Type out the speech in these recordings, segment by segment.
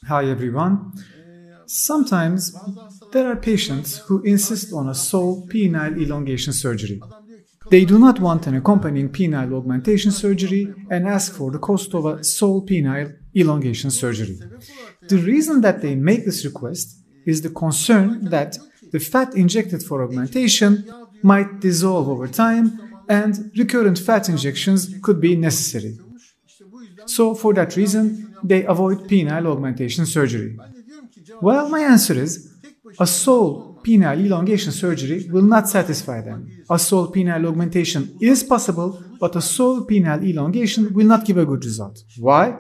Hi everyone. Sometimes there are patients who insist on a sole penile elongation surgery. They do not want an accompanying penile augmentation surgery and ask for the cost of a sole penile elongation surgery. The reason that they make this request is the concern that the fat injected for augmentation might dissolve over time and recurrent fat injections could be necessary. So for that reason, they avoid penile augmentation surgery. Well, my answer is, a sole penile elongation surgery will not satisfy them. A sole penile augmentation is possible, but a sole penile elongation will not give a good result. Why?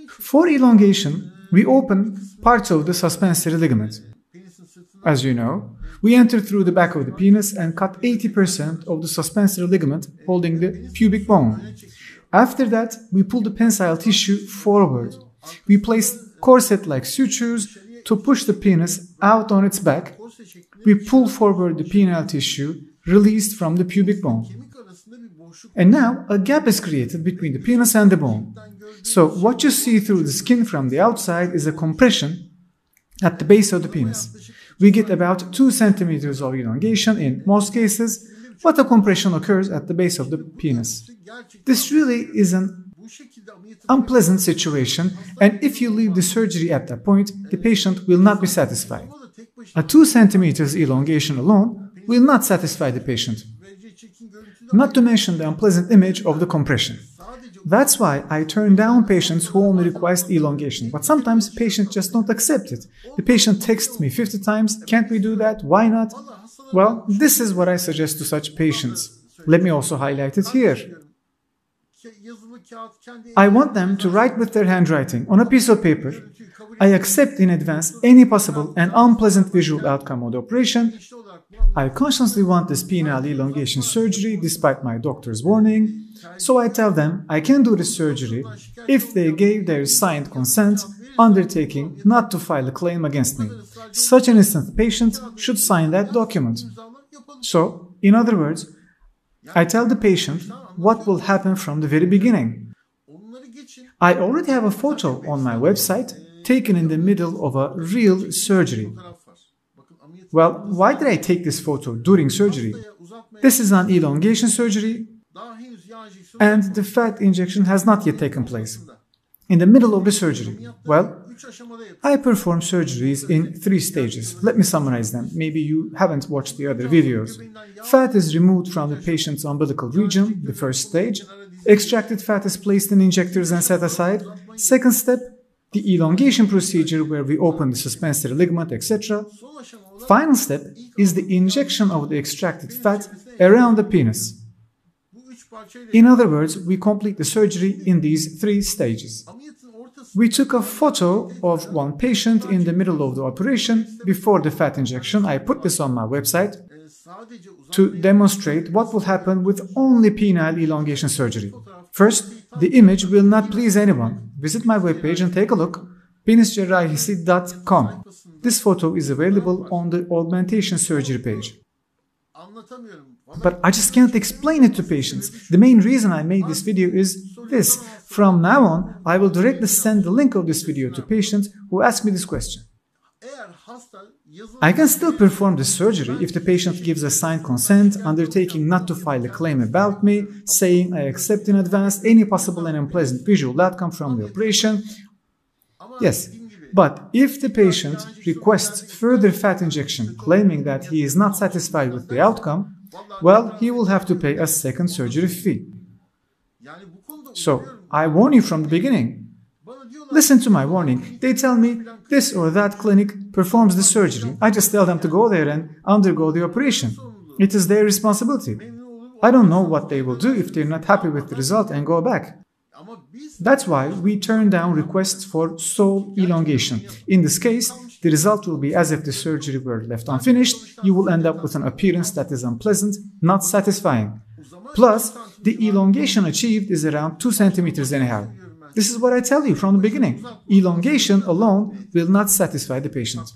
For elongation, we open parts of the suspensory ligament. As you know, we enter through the back of the penis and cut 80% of the suspensory ligament holding the pubic bone. After that, we pull the pensile tissue forward. We place corset-like sutures to push the penis out on its back. We pull forward the penile tissue released from the pubic bone. And now a gap is created between the penis and the bone. So what you see through the skin from the outside is a compression at the base of the penis. We get about 2 centimeters of elongation in most cases, but a compression occurs at the base of the penis. This really is an unpleasant situation, and if you leave the surgery at that point, the patient will not be satisfied. A 2 centimeters elongation alone will not satisfy the patient, not to mention the unpleasant image of the compression. That's why I turn down patients who only request elongation, but sometimes patients just don't accept it. The patient texts me 50 times, can't we do that? Why not? Well, this is what I suggest to such patients. Let me also highlight it here. I want them to write with their handwriting on a piece of paper. I accept in advance any possible and unpleasant visual outcome of the operation. I consciously want this penile elongation surgery despite my doctor's warning. So I tell them I can do the surgery if they gave their signed consent, undertaking not to file a claim against me. Such an instant patient should sign that document. So, in other words, I tell the patient what will happen from the very beginning. I already have a photo on my website taken in the middle of a real surgery. Well, why did I take this photo during surgery? This is an elongation surgery, and the fat injection has not yet taken place. In the middle of the surgery, well, I perform surgeries in 3 stages. Let me summarize them. Maybe you haven't watched the other videos. Fat is removed from the patient's umbilical region, the first stage. Extracted fat is placed in injectors and set aside. Second step, the elongation procedure where we open the suspensory ligament, etc. Final step is the injection of the extracted fat around the penis. In other words, we complete the surgery in these 3 stages. We took a photo of one patient in the middle of the operation before the fat injection. I put this on my website to demonstrate what will happen with only penile elongation surgery. First, the image will not please anyone. Visit my webpage and take a look, peniscerrahisi.com. This photo is available on the augmentation surgery page. But I just can't explain it to patients. The main reason I made this video is this. From now on, I will directly send the link of this video to patients who ask me this question. I can still perform the surgery if the patient gives a signed consent, undertaking not to file a claim about me, saying I accept in advance any possible and unpleasant visual outcome from the operation. Yes, but if the patient requests further fat injection, claiming that he is not satisfied with the outcome, well, he will have to pay a second surgery fee. So, I warn you from the beginning. Listen to my warning. They tell me this or that clinic performs the surgery. I just tell them to go there and undergo the operation. It is their responsibility. I don't know what they will do if they're not happy with the result and go back. That's why we turn down requests for sole elongation. In this case, the result will be as if the surgery were left unfinished. You will end up with an appearance that is unpleasant, not satisfying. Plus, the elongation achieved is around 2 centimeters anyhow. This is what I tell you from the beginning. Elongation alone will not satisfy the patient.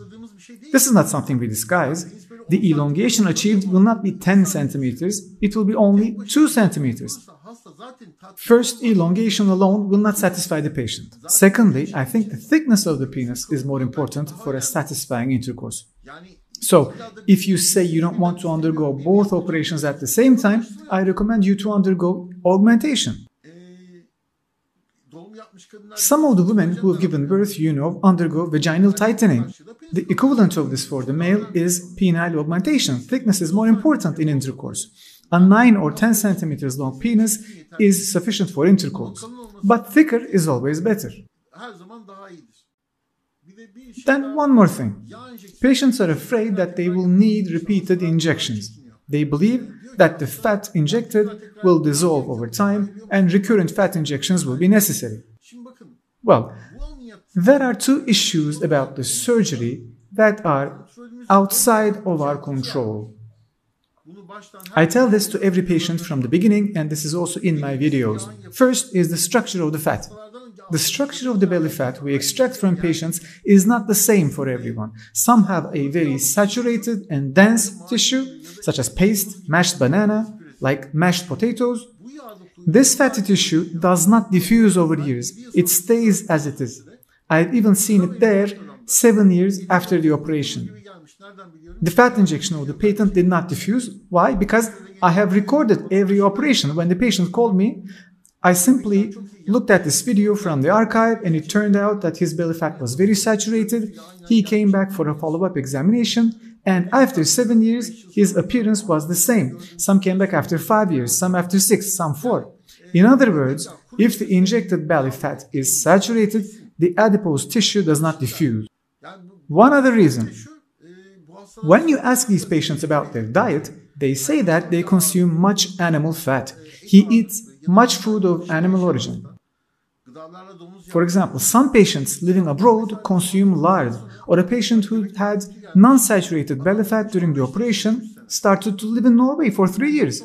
This is not something we disguise. The elongation achieved will not be 10 centimeters, it will be only 2 centimeters. First, elongation alone will not satisfy the patient. Secondly, I think the thickness of the penis is more important for a satisfying intercourse. So, if you say you don't want to undergo both operations at the same time, I recommend you to undergo augmentation. Some of the women who have given birth, undergo vaginal tightening. The equivalent of this for the male is penile augmentation. Thickness is more important in intercourse. A 9 or 10 centimeters long penis is sufficient for intercourse, but thicker is always better. Then one more thing. Patients are afraid that they will need repeated injections. They believe that the fat injected will dissolve over time and recurrent fat injections will be necessary. Well, there are two issues about the surgery that are outside of our control. I tell this to every patient from the beginning, and this is also in my videos. First is the structure of the fat. The structure of the belly fat we extract from patients is not the same for everyone. Some have a very saturated and dense tissue, such as paste, mashed banana, like mashed potatoes. This fatty tissue does not diffuse over years. It stays as it is. I've even seen it there 7 years after the operation. The fat injection of the patient did not diffuse. Why? Because I have recorded every operation. When the patient called me, I simply looked at this video from the archive and it turned out that his belly fat was very saturated. He came back for a follow-up examination and after 7 years, his appearance was the same. Some came back after 5 years, some after 6, some 4. In other words, if the injected belly fat is saturated, the adipose tissue does not diffuse. One other reason. When you ask these patients about their diet, they say that they consume much animal fat. He eats much food of animal origin. For example, some patients living abroad consume lard, or a patient who had non-saturated belly fat during the operation started to live in Norway for 3 years.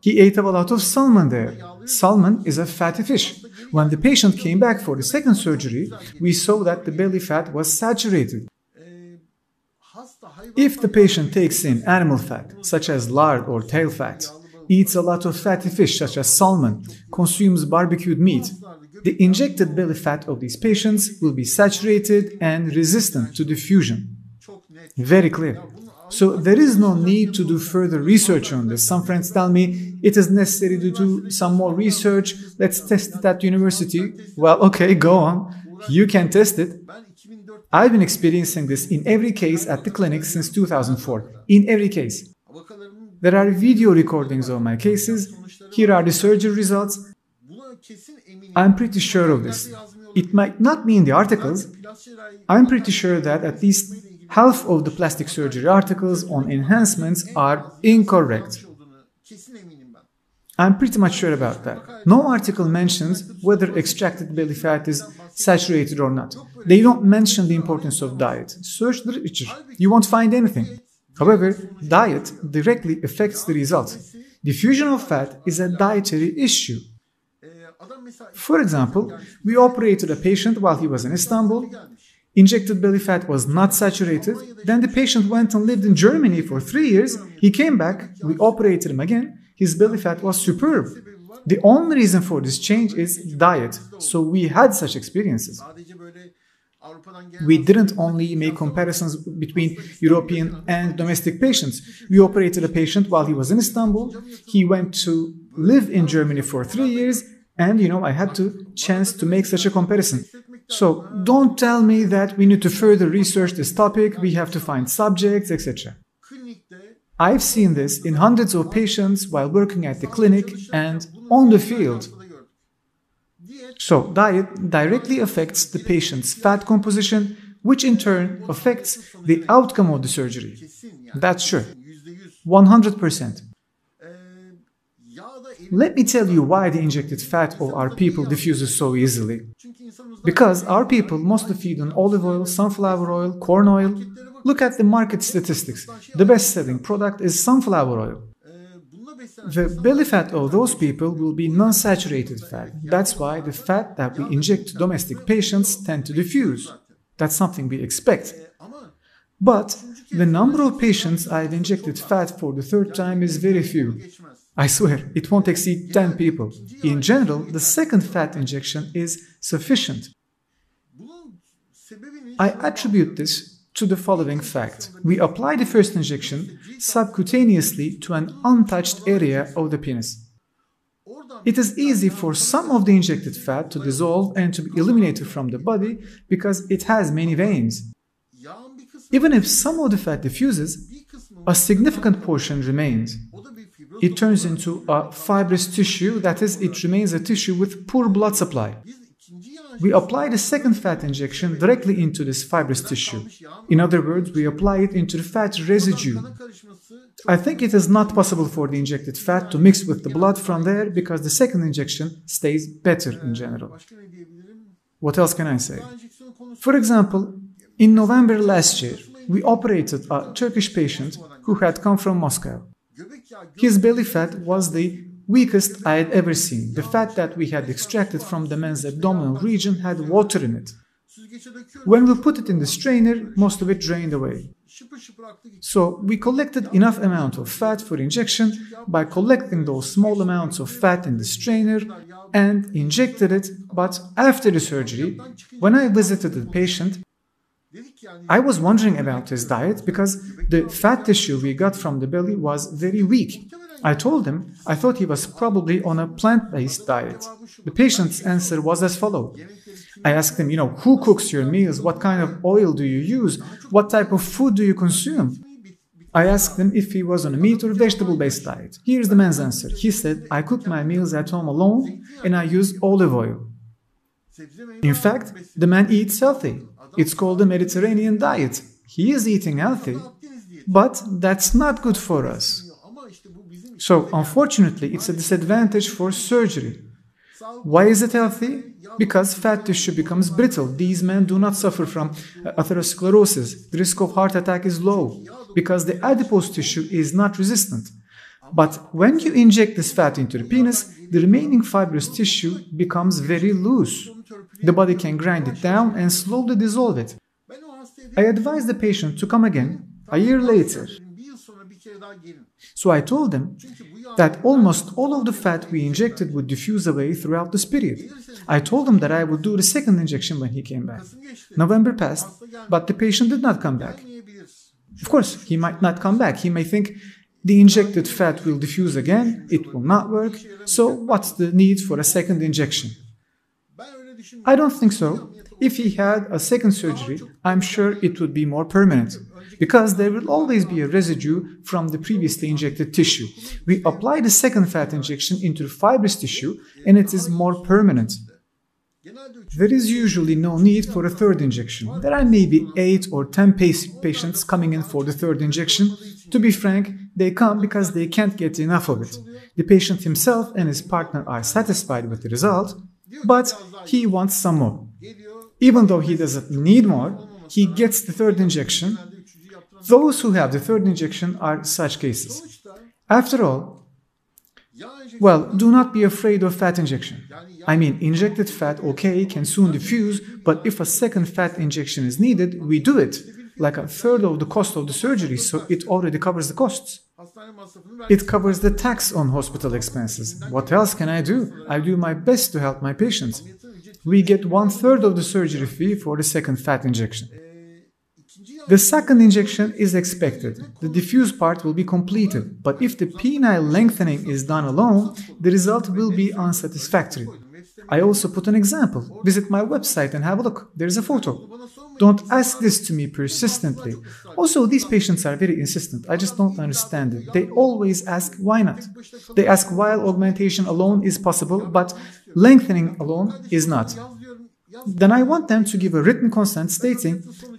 He ate a lot of salmon there. Salmon is a fatty fish. When the patient came back for the second surgery, we saw that the belly fat was saturated. If the patient takes in animal fat, such as lard or tail fat, eats a lot of fatty fish, such as salmon, consumes barbecued meat, the injected belly fat of these patients will be saturated and resistant to diffusion. Very clear. So there is no need to do further research on this. Some friends tell me it is necessary to do some more research. Let's test it at university. Well, okay, go on. You can test it. I've been experiencing this in every case at the clinic since 2004. In every case. There are video recordings of my cases. Here are the surgery results. I'm pretty sure of this. It might not be in the articles. I'm pretty sure that at least half of the plastic surgery articles on enhancements are incorrect. I'm pretty much sure about that. No article mentions whether extracted belly fat is saturated or not. They don't mention the importance of diet. Search the literature. You won't find anything. However, diet directly affects the result. Diffusion of fat is a dietary issue. For example, we operated a patient while he was in Istanbul. Injected belly fat was not saturated. Then the patient went and lived in Germany for 3 years. He came back. We operated him again. His belly fat was superb. The only reason for this change is diet. So we had such experiences. We didn't only make comparisons between European and domestic patients. We operated a patient while he was in Istanbul. He went to live in Germany for 3 years. And, I had the chance to make such a comparison. So don't tell me that we need to further research this topic, we have to find subjects, etc. I've seen this in hundreds of patients while working at the clinic and on the field. So diet directly affects the patient's fat composition, which in turn affects the outcome of the surgery. That's sure. 100%. Let me tell you why the injected fat of our people diffuses so easily. Because our people mostly feed on olive oil, sunflower oil, corn oil. Look at the market statistics. The best-selling product is sunflower oil. The belly fat of those people will be non-saturated fat. That's why the fat that we inject to domestic patients tend to diffuse. That's something we expect. But the number of patients I've injected fat for the 3rd time is very few. I swear, it won't exceed 10 people. In general, the second fat injection is sufficient. I attribute this to the following fact. We apply the first injection subcutaneously to an untouched area of the penis. It is easy for some of the injected fat to dissolve and to be eliminated from the body because it has many veins. Even if some of the fat diffuses, a significant portion remains. It turns into a fibrous tissue, that is, it remains a tissue with poor blood supply. We apply the second fat injection directly into this fibrous tissue. In other words, we apply it into the fat residue. I think it is not possible for the injected fat to mix with the blood from there because the second injection stays better in general. What else can I say? For example, in November last year, we operated a Turkish patient who had come from Moscow. His belly fat was the weakest I had ever seen. The fat that we had extracted from the man's abdominal region had water in it. When we put it in the strainer, most of it drained away. So we collected enough amount of fat for injection by collecting those small amounts of fat in the strainer and injected it, but after the surgery, when I visited the patient, I was wondering about his diet because the fat tissue we got from the belly was very weak. I told him I thought he was probably on a plant-based diet. The patient's answer was as follows. I asked him, who cooks your meals? What kind of oil do you use? What type of food do you consume? I asked him if he was on a meat or vegetable-based diet. Here's the man's answer. He said, I cook my meals at home alone and I use olive oil. In fact, the man eats healthy. It's called the Mediterranean diet. He is eating healthy, but that's not good for us. So, unfortunately, it's a disadvantage for surgery. Why is it healthy? Because fat tissue becomes brittle. These men do not suffer from atherosclerosis. The risk of heart attack is low because the adipose tissue is not resistant. But when you inject this fat into the penis, the remaining fibrous tissue becomes very loose. The body can grind it down and slowly dissolve it. I advised the patient to come again a year later. So I told him that almost all of the fat we injected would diffuse away throughout this period. I told him that I would do the second injection when he came back. November passed, but the patient did not come back. Of course, he might not come back. He may think the injected fat will diffuse again, it will not work, so what's the need for a second injection? I don't think so. If he had a second surgery, I'm sure it would be more permanent, because there will always be a residue from the previously injected tissue. We apply the second fat injection into the fibrous tissue and it is more permanent. There is usually no need for a third injection. There are maybe 8 or 10 patients coming in for the third injection. To be frank, they come because they can't get enough of it. The patient himself and his partner are satisfied with the result, but he wants some more. Even though he doesn't need more, he gets the third injection. Those who have the third injection are such cases. After all, well, do not be afraid of fat injection. I mean, injected fat, okay, can soon diffuse, but if a second fat injection is needed, we do it, like a third of the cost of the surgery, so it already covers the costs. It covers the tax on hospital expenses. What else can I do? I do my best to help my patients. We get 1/3 of the surgery fee for the second fat injection. The second injection is expected. The diffuse part will be completed, but if the penile lengthening is done alone, the result will be unsatisfactory. I also put an example. Visit my website and have a look. There is a photo. Don't ask this to me persistently. Also, these patients are very insistent. I just don't understand it. They always ask why not. They ask why augmentation alone is possible, but lengthening alone is not. Then I want them to give a written consent stating,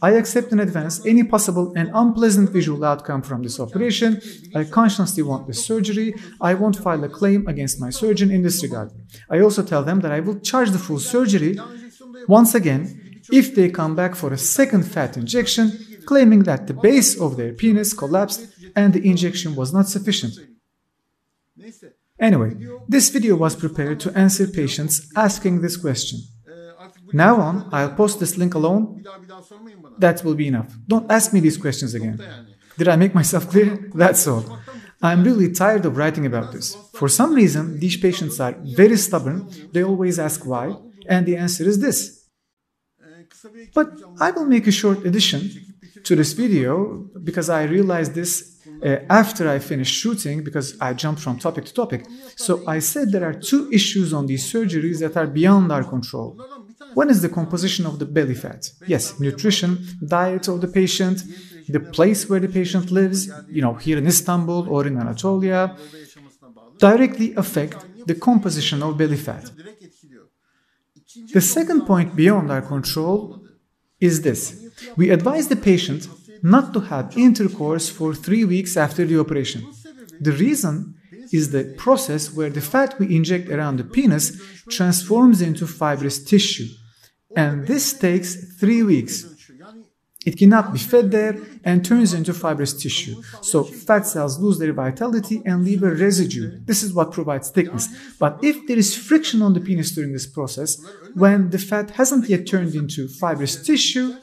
I accept in advance any possible and unpleasant visual outcome from this operation. I consciously want this surgery. I won't file a claim against my surgeon in this regard. I also tell them that I will charge the full surgery. Once again, if they come back for a second fat injection, claiming that the base of their penis collapsed and the injection was not sufficient. Anyway, this video was prepared to answer patients asking this question. Now on, I'll post this link alone. That will be enough. Don't ask me these questions again. Did I make myself clear? That's all. I'm really tired of writing about this. For some reason, these patients are very stubborn. They always ask why, and the answer is this. But I will make a short addition to this video because I realized this after I finished shooting because I jumped from topic to topic. So I said there are two issues on these surgeries that are beyond our control. One is the composition of the belly fat. Yes, nutrition, diet of the patient, the place where the patient lives, here in Istanbul or in Anatolia, directly affect the composition of belly fat. The second point beyond our control is this. We advise the patient not to have intercourse for 3 weeks after the operation. The reason is the process where the fat we inject around the penis transforms into fibrous tissue. And this takes 3 weeks. It cannot be fed there and turns into fibrous tissue. So fat cells lose their vitality and leave a residue. This is what provides thickness. But if there is friction on the penis during this process, when the fat hasn't yet turned into fibrous tissue,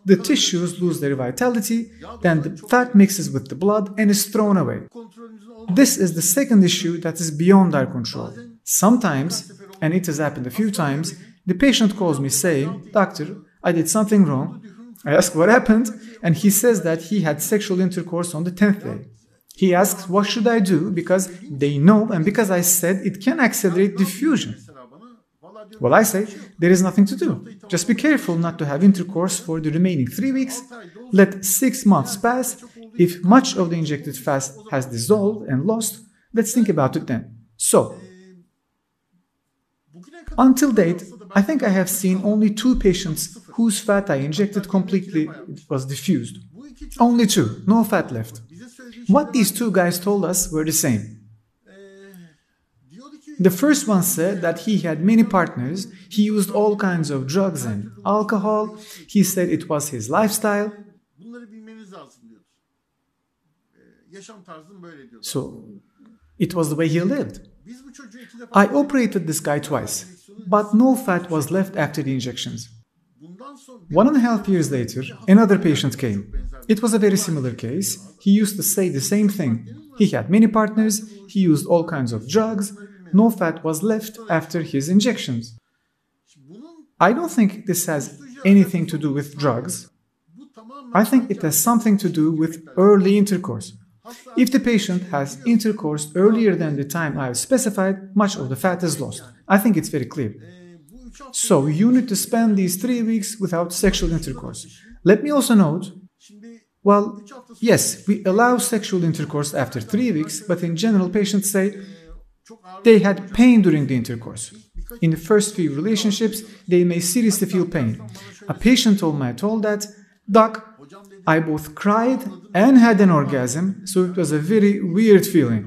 the tissues lose their vitality, then the fat mixes with the blood and is thrown away. This is the second issue that is beyond our control. Sometimes, and it has happened a few times, the patient calls me saying, "Doctor, I did something wrong." I ask what happened, and he says that he had sexual intercourse on the 10th day. He asks, what should I do? Because they know, and because I said it can accelerate diffusion. Well, I say, there is nothing to do. Just be careful not to have intercourse for the remaining 3 weeks. Let 6 months pass. If much of the injected fat has dissolved and lost, let's think about it then. So, until date, I think I have seen only 2 patients whose fat I injected completely was diffused. Only 2, no fat left. What these 2 guys told us were the same. The first one said that he had many partners, he used all kinds of drugs and alcohol, he said it was his lifestyle. So, it was the way he lived. I operated this guy twice, but no fat was left after the injections. 1.5 years later, another patient came. It was a very similar case. He used to say the same thing. He had many partners, he used all kinds of drugs, no fat was left after his injections. I don't think this has anything to do with drugs. I think it has something to do with early intercourse. If the patient has intercourse earlier than the time I have specified, much of the fat is lost. I think it's very clear. So you need to spend these 3 weeks without sexual intercourse. Let me also note, well, yes, we allow sexual intercourse after 3 weeks, but in general patients say they had pain during the intercourse. In the first few relationships, they may seriously feel pain. A patient told me, I told that, "Doc, I both cried and had an orgasm, so it was a very weird feeling."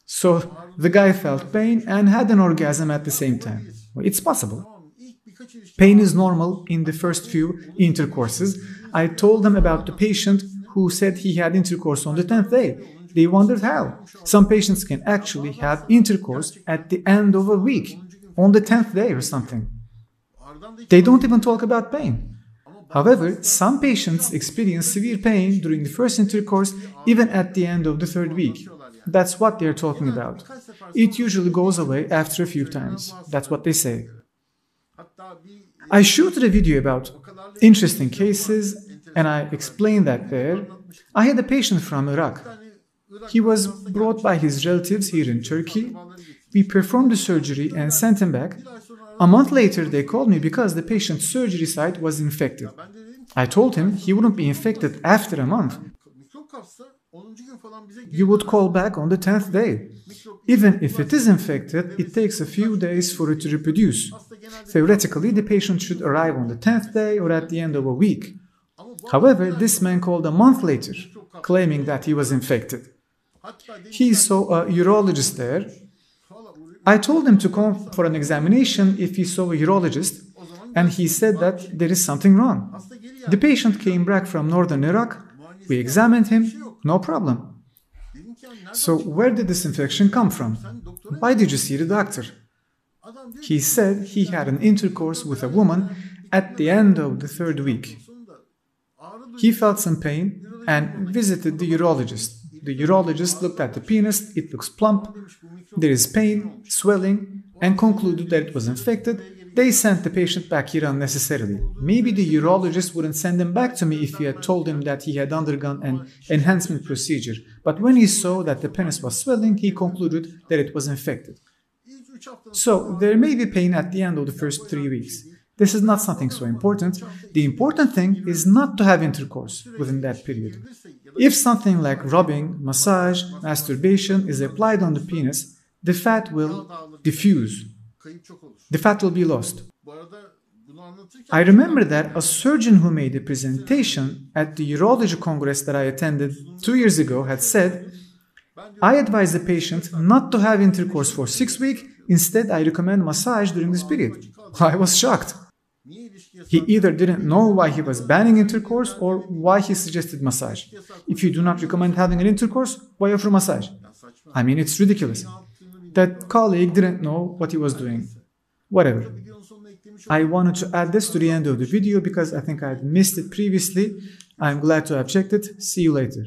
So the guy felt pain and had an orgasm at the same time. Well, it's possible. Pain is normal in the first few intercourses. I told them about the patient who said he had intercourse on the 10th day. They wondered how. Some patients can actually have intercourse at the end of a week, on the 10th day or something. They don't even talk about pain. However, some patients experience severe pain during the first intercourse, even at the end of the 3rd week. That's what they're talking about. It usually goes away after a few times. That's what they say. I shooted a video about interesting cases, and I explained that there. I had a patient from Iraq. He was brought by his relatives here in Turkey. We performed the surgery and sent him back. A month later, they called me because the patient's surgery site was infected. I told him he wouldn't be infected after a month. You would call back on the 10th day. Even if it is infected, it takes a few days for it to reproduce. Theoretically, the patient should arrive on the 10th day or at the end of a week. However, this man called a month later, claiming that he was infected. He saw a urologist there. I told him to come for an examination if he saw a urologist, and he said that there is something wrong. The patient came back from northern Iraq. We examined him, no problem. So where did this infection come from? Why did you see the doctor? He said he had an intercourse with a woman at the end of the 3rd week. He felt some pain and visited the urologist. the urologist looked at the penis, it looks plump, there is pain, swelling, and concluded that it was infected. They sent the patient back here unnecessarily. Maybe the urologist wouldn't send him back to me if he had told him that he had undergone an enhancement procedure. But when he saw that the penis was swelling, he concluded that it was infected. So there may be pain at the end of the first 3 weeks. This is not something so important. The important thing is not to have intercourse within that period. If something like rubbing, massage, masturbation is applied on the penis, the fat will diffuse. The fat will be lost. I remember that a surgeon who made a presentation at the urology congress that I attended 2 years ago had said, I advise the patient not to have intercourse for 6 weeks. Instead, I recommend massage during this period. I was shocked. He either didn't know why he was banning intercourse or why he suggested massage. If you do not recommend having an intercourse, why offer massage? I mean, it's ridiculous. That colleague didn't know what he was doing. Whatever. I wanted to add this to the end of the video because I think I had missed it previously. I'm glad to have checked it. See you later.